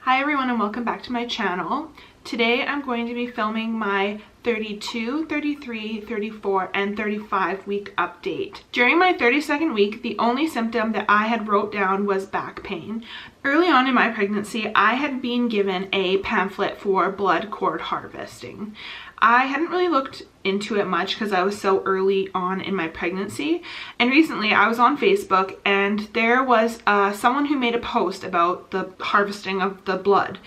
Hi everyone and welcome back to my channel. Today I'm going to be filming my 32, 33, 34, and 35 week update. During my 32nd week, the only symptom that I had wrote down was back pain. Early on in my pregnancy, I had been given a pamphlet for blood cord harvesting. I hadn't really looked into it much because I was so early on in my pregnancy, and recently I was on Facebook and there was someone who made a post about the harvesting of the blood,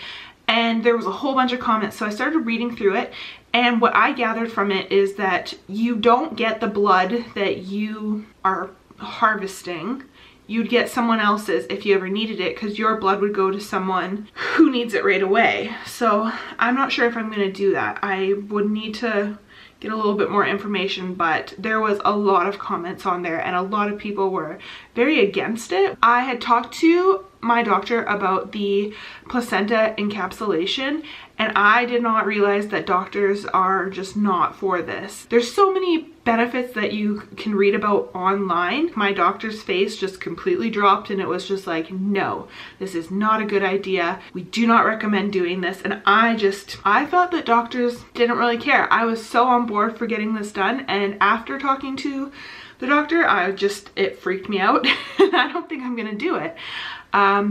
and there was a whole bunch of comments, so I started reading through it, and what I gathered from it is that you don't get the blood that you are harvesting. You'd get someone else's if you ever needed it, because your blood would go to someone who needs it right away. So I'm not sure if I'm going to do that. I would need to get a little bit more information, but there was a lot of comments on there and a lot of people were very against it. I had talked to my doctor about the placenta encapsulation, and I did not realize that doctors are just not for this. There's so many benefits that you can read about online. My doctor's face just completely dropped and it was just like, no, this is not a good idea. We do not recommend doing this. And I thought that doctors didn't really care. I was so on board for getting this done, and after talking to the doctor, it freaked me out. I don't think I'm gonna do it.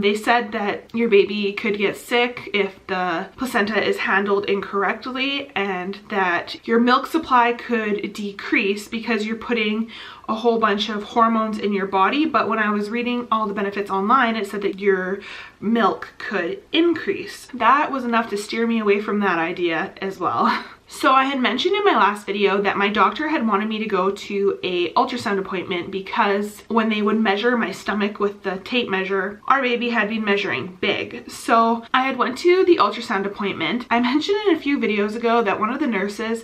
They said that your baby could get sick if the placenta is handled incorrectly, and that your milk supply could decrease because you're putting a whole bunch of hormones in your body. But when I was reading all the benefits online, it said that your milk could increase. That was enough to steer me away from that idea as well. So I had mentioned in my last video that my doctor had wanted me to go to a ultrasound appointment because when they would measure my stomach with the tape measure, our baby had been measuring big. So I had went to the ultrasound appointment. I mentioned in a few videos ago that one of the nurses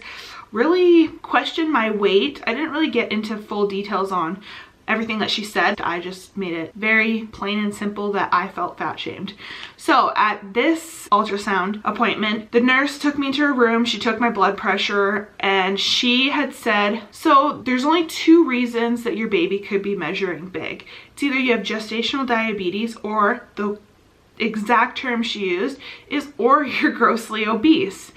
really questioned my weight. I didn't really get into full details on everything that she said. I just made it very plain and simple that I felt fat shamed. So at this ultrasound appointment, the nurse took me into her room, she took my blood pressure, and she had said, so there's only two reasons that your baby could be measuring big. It's either you have gestational diabetes, or the exact term she used is, or you're grossly obese.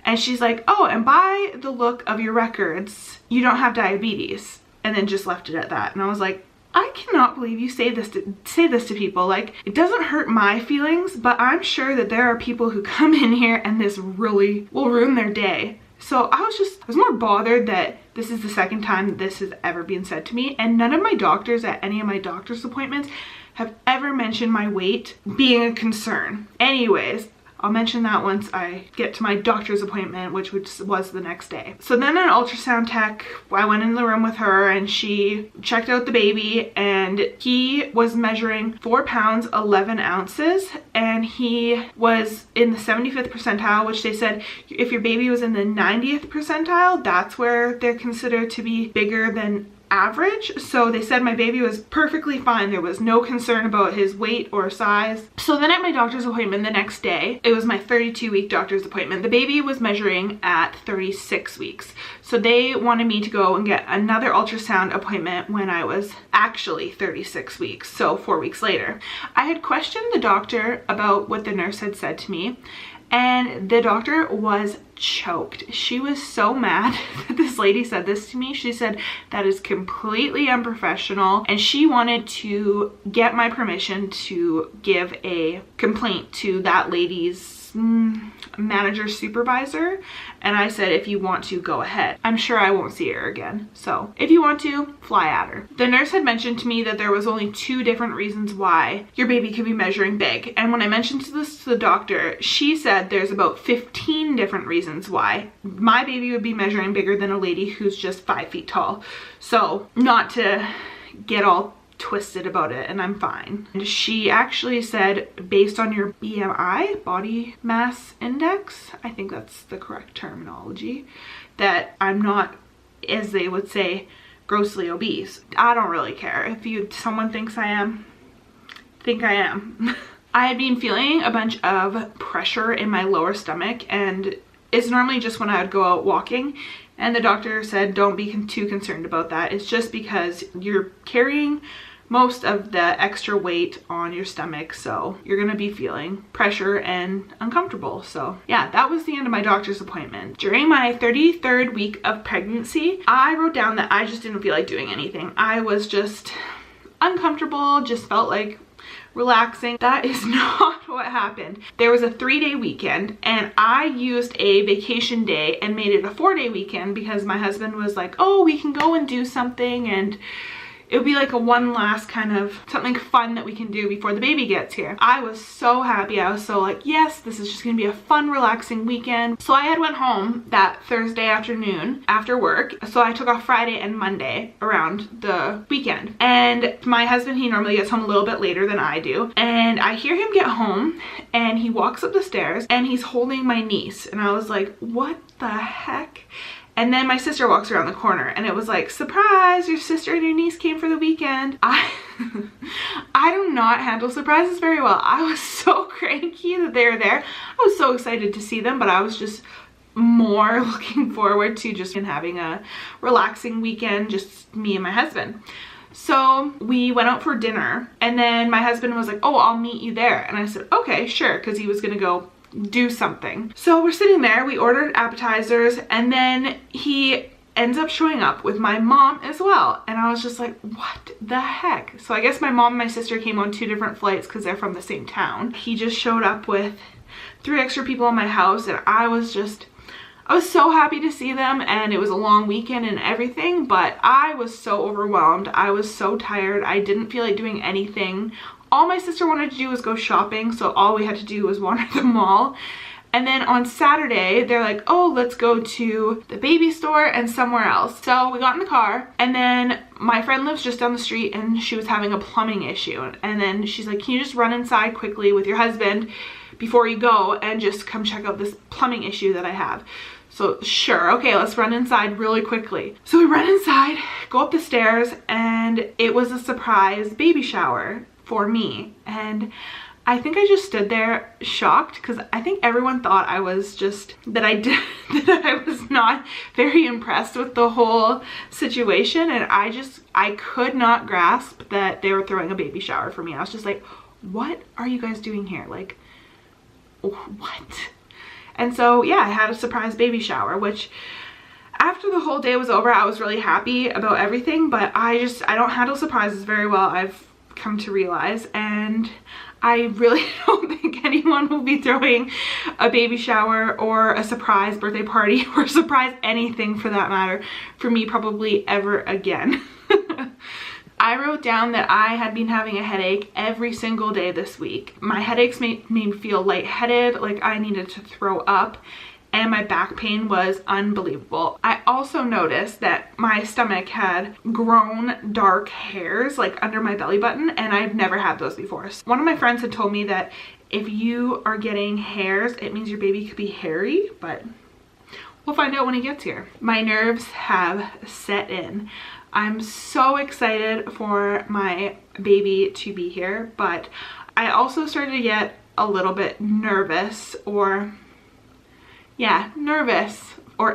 And she's like, oh, and by the look of your records, you don't have diabetes. And then just left it at that. And I was like, I cannot believe you say this to people. Like, it doesn't hurt my feelings, but I'm sure that there are people who come in here and this really will ruin their day. So I was more bothered that this is the second time this has ever been said to me, and none of my doctors at any of my doctor's appointments have ever mentioned my weight being a concern. Anyways, I'll mention that once I get to my doctor's appointment, which was the next day. So then an ultrasound tech, I went in the room with her and she checked out the baby, and he was measuring 4 pounds 11 ounces, and he was in the 75th percentile, which they said if your baby was in the 90th percentile, that's where they're considered to be bigger than average. So they said my baby was perfectly fine. There was no concern about his weight or size. So then at my doctor's appointment the next day, it was my 32-week doctor's appointment. The baby was measuring at 36 weeks. So they wanted me to go and get another ultrasound appointment when I was actually 36 weeks, so 4 weeks later. I had questioned the doctor about what the nurse had said to me, and the doctor was choked. She was so mad that this lady said this to me. She said that is completely unprofessional, and she wanted to get my permission to give a complaint to that lady's manager supervisor. And I said, if you want to, go ahead. I'm sure I won't see her again, so if you want to, fly at her. The nurse had mentioned to me that there was only 2 different reasons why your baby could be measuring big, and when I mentioned this to the doctor, she said there's about 15 different reasons why my baby would be measuring bigger than a lady who's just 5 feet tall. So not to get all twisted about it, and I'm fine. And she actually said, based on your BMI, body mass index, I think that's the correct terminology, that I'm not, as they would say, grossly obese. I don't really care. If someone thinks I am, I had been feeling a bunch of pressure in my lower stomach, and it's normally just when I would go out walking, and the doctor said don't be too concerned about that. It's just because you're carrying most of the extra weight on your stomach, so you're gonna be feeling pressure and uncomfortable. So yeah, that was the end of my doctor's appointment. During my 33rd week of pregnancy, I wrote down that I just didn't feel like doing anything. I was just uncomfortable, just felt like relaxing. That is not what happened. There was a 3-day weekend and I used a vacation day and made it a 4-day weekend because my husband was like, oh, we can go and do something, and it would be like a one last kind of something fun that we can do before the baby gets here. I was so happy. I was so like, yes, this is just gonna be a fun, relaxing weekend. So I had went home that Thursday afternoon after work. So I took off Friday and Monday around the weekend. And my husband, he normally gets home a little bit later than I do. And I hear him get home and he walks up the stairs and he's holding my niece. And I was like, what the heck? And then my sister walks around the corner and it was like, surprise, your sister and your niece came for the weekend. I do not handle surprises very well. I was so cranky that they were there. I was so excited to see them, but I was just more looking forward to just having a relaxing weekend, just me and my husband. So we went out for dinner and then my husband was like, oh, I'll meet you there. And I said, okay, sure, because he was gonna go do something. So we're sitting there, we ordered appetizers, and then he ends up showing up with my mom as well. And I was just like, what the heck? So I guess my mom and my sister came on 2 different flights because they're from the same town. He just showed up with 3 extra people in my house, and I was so happy to see them, and it was a long weekend and everything, but I was so overwhelmed. I was so tired. I didn't feel like doing anything. All my sister wanted to do was go shopping, so all we had to do was wander the mall. And then on Saturday, they're like, oh, let's go to the baby store and somewhere else. So we got in the car, and then my friend lives just down the street and she was having a plumbing issue. And then she's like, can you just run inside quickly with your husband before you go and just come check out this plumbing issue that I have? So sure, okay, let's run inside really quickly. So we run inside, go up the stairs, and it was a surprise baby shower for me. And I think I just stood there shocked because I think everyone thought I was just, that I was not very impressed with the whole situation. And I could not grasp that they were throwing a baby shower for me. I was just like, what are you guys doing here? Like, what? And so yeah, I had a surprise baby shower, which after the whole day was over, I was really happy about everything, but I don't handle surprises very well, I've come to realize, and I really don't think anyone will be throwing a baby shower or a surprise birthday party or a surprise anything for that matter for me probably ever again. I wrote down that I had been having a headache every single day this week. My headaches made me feel lightheaded, like I needed to throw up, and my back pain was unbelievable. I also noticed that my stomach had grown dark hairs like under my belly button, and I've never had those before. So one of my friends had told me that if you are getting hairs, it means your baby could be hairy, but we'll find out when he gets here. My nerves have set in. I'm so excited for my baby to be here, but I also started to get a little bit nervous or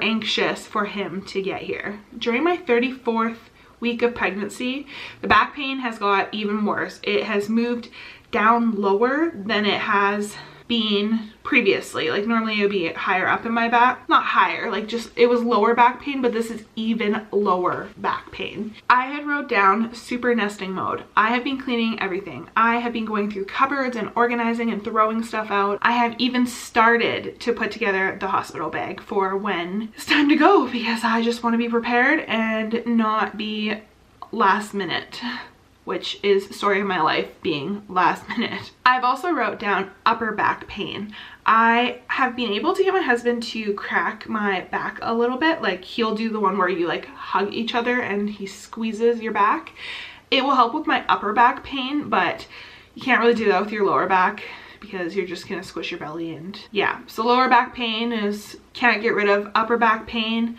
anxious for him to get here. During my 34th week of pregnancy, the back pain has got even worse. It has moved down lower than it has been previously. Like normally it would be higher up in my back, not higher, like just it was lower back pain, but this is even lower back pain. I had wrote down super nesting mode. I have been cleaning everything. I have been going through cupboards and organizing and throwing stuff out. I have even started to put together the hospital bag for when it's time to go, because I just want to be prepared and not be last minute, which is story of my life being last minute. I've also wrote down upper back pain. I have been able to get my husband to crack my back a little bit. Like he'll do the one where you like hug each other and he squeezes your back. It will help with my upper back pain, but you can't really do that with your lower back because you're just gonna squish your belly. And yeah, so lower back pain is, can't get rid of. Upper back pain,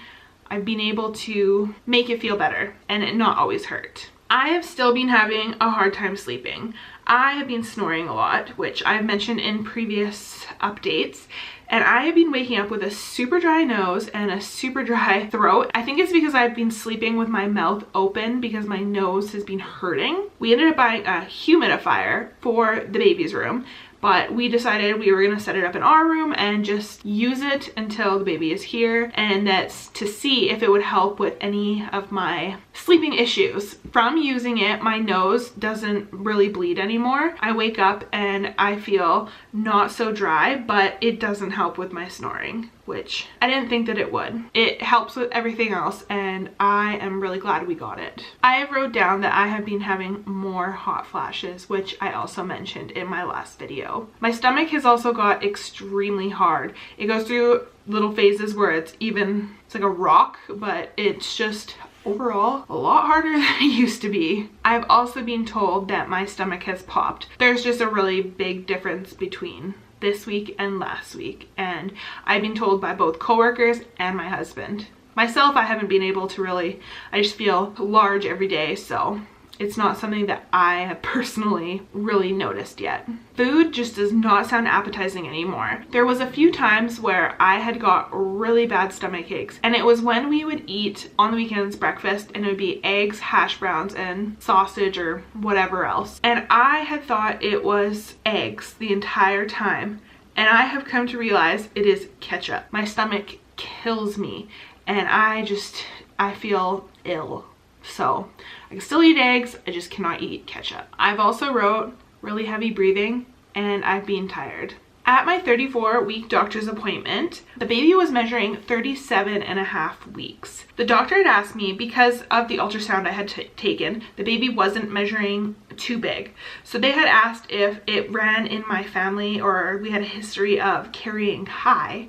I've been able to make it feel better and it not always hurt. I have still been having a hard time sleeping. I have been snoring a lot, which I've mentioned in previous updates. And I have been waking up with a super dry nose and a super dry throat. I think it's because I've been sleeping with my mouth open because my nose has been hurting. We ended up buying a humidifier for the baby's room, but we decided we were gonna set it up in our room and just use it until the baby is here, and that's to see if it would help with any of my sleeping issues. From using it, my nose doesn't really bleed anymore. I wake up and I feel not so dry, but it doesn't help with my snoring, which I didn't think that it would. It helps with everything else, and I am really glad we got it. I have wrote down that I have been having more hot flashes, which I also mentioned in my last video. My stomach has also got extremely hard. It goes through little phases where it's like a rock, but it's just overall a lot harder than it used to be. I've also been told that my stomach has popped. There's just a really big difference between this week and last week, and I've been told by both coworkers and my husband. Myself, I haven't been able to really, I just feel large every day, so it's not something that I have personally really noticed yet. Food just does not sound appetizing anymore. There was a few times where I had got really bad stomach aches, and it was when we would eat on the weekends breakfast, and it would be eggs, hash browns, and sausage or whatever else. And I had thought it was eggs the entire time, and I have come to realize it is ketchup. My stomach kills me, and I feel ill. So I can still eat eggs, I just cannot eat ketchup. I've also wrote really heavy breathing, and I've been tired. At my 34-week doctor's appointment, the baby was measuring 37.5 weeks. The doctor had asked me, because of the ultrasound I had taken, the baby wasn't measuring too big. So they had asked if it ran in my family or we had a history of carrying high.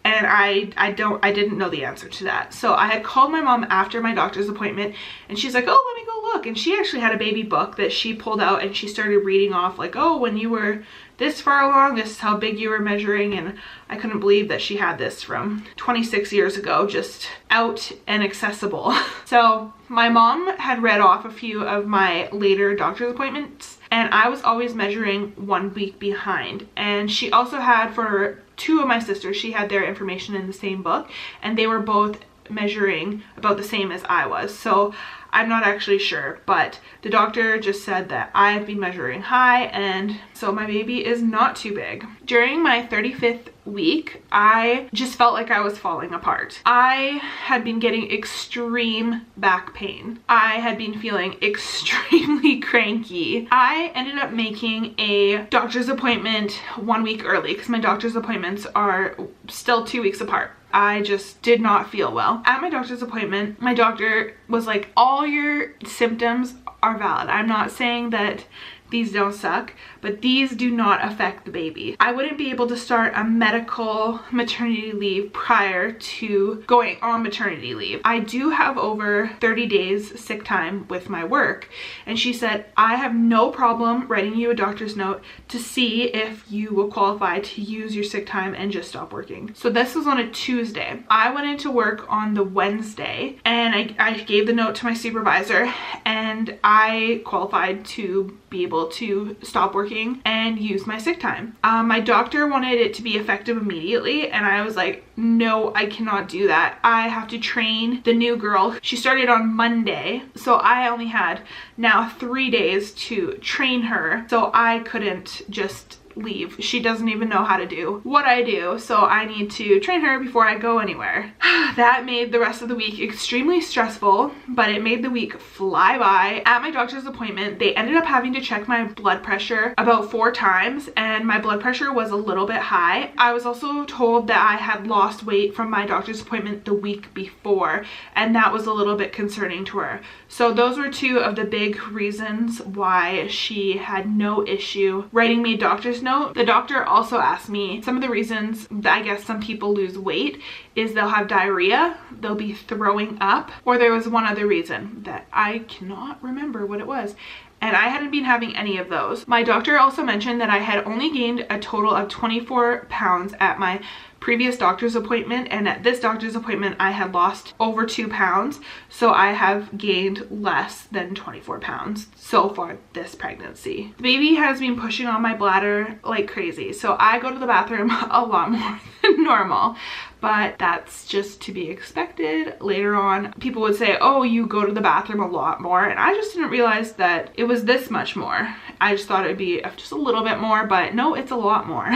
And I didn't know the answer to that. So I had called my mom after my doctor's appointment, and she's like, oh, let me go look. And she actually had a baby book that she pulled out, and she started reading off like, oh, when you were this far along, this is how big you were measuring. And I couldn't believe that she had this from 26 years ago, just out and accessible. So my mom had read off a few of my later doctor's appointments, and I was always measuring 1 week behind. And she also had, for two of my sisters, she had their information in the same book, and they were both measuring about the same as I was. So I'm not actually sure, but the doctor just said that I've been measuring high, and so my baby is not too big. During my 35th week, I just felt like I was falling apart. I had been getting extreme back pain. I had been feeling extremely cranky. I ended up making a doctor's appointment 1 week early because my doctor's appointments are still 2 weeks apart. I just did not feel well. At my doctor's appointment, my doctor was like, all your symptoms are valid. I'm not saying that these don't suck, but these do not affect the baby. I wouldn't be able to start a medical maternity leave prior to going on maternity leave. I do have over 30 days sick time with my work, and she said, I have no problem writing you a doctor's note to see if you will qualify to use your sick time and just stop working. So this was on a Tuesday. I went into work on the Wednesday, and I gave the note to my supervisor, and I qualified to be able to stop working and use my sick time. My doctor wanted it to be effective immediately, and I was like, no, I cannot do that. I have to train the new girl. She started on Monday, so I only had now 3 days to train her, so I couldn't just leave. She doesn't even know how to do what I do, so I need to train her before I go anywhere. That made the rest of the week extremely stressful, but it made the week fly by. At my doctor's appointment, they ended up having to check my blood pressure about 4 times, and my blood pressure was a little bit high. I was also told that I had lost weight from my doctor's appointment the week before, and that was a little bit concerning to her. So those were 2 of the big reasons why she had no issue writing me a doctor's note. The doctor also asked me some of the reasons that I guess some people lose weight is they'll have diarrhea, they'll be throwing up, or there was one other reason that I cannot remember what it was. And I hadn't been having any of those. My doctor also mentioned that I had only gained a total of 24 pounds at my previous doctor's appointment, and at this doctor's appointment I had lost over 2 pounds, so I have gained less than 24 pounds so far this pregnancy. The baby has been pushing on my bladder like crazy, so I go to the bathroom a lot more than normal, but that's just to be expected. Later on, people would say, oh, you go to the bathroom a lot more, and I just didn't realize that it was this much more. I just thought it would be just a little bit more, but no, it's a lot more.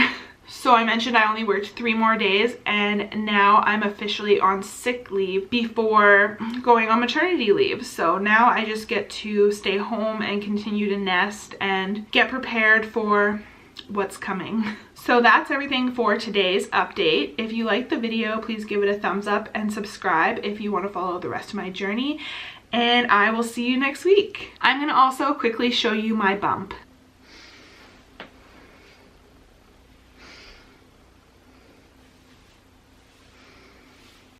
So I mentioned I only worked 3 more days, and now I'm officially on sick leave before going on maternity leave. So now I just get to stay home and continue to nest and get prepared for what's coming. So that's everything for today's update. If you liked the video, please give it a thumbs up and subscribe if you want to follow the rest of my journey. And I will see you next week. I'm going to also quickly show you my bump.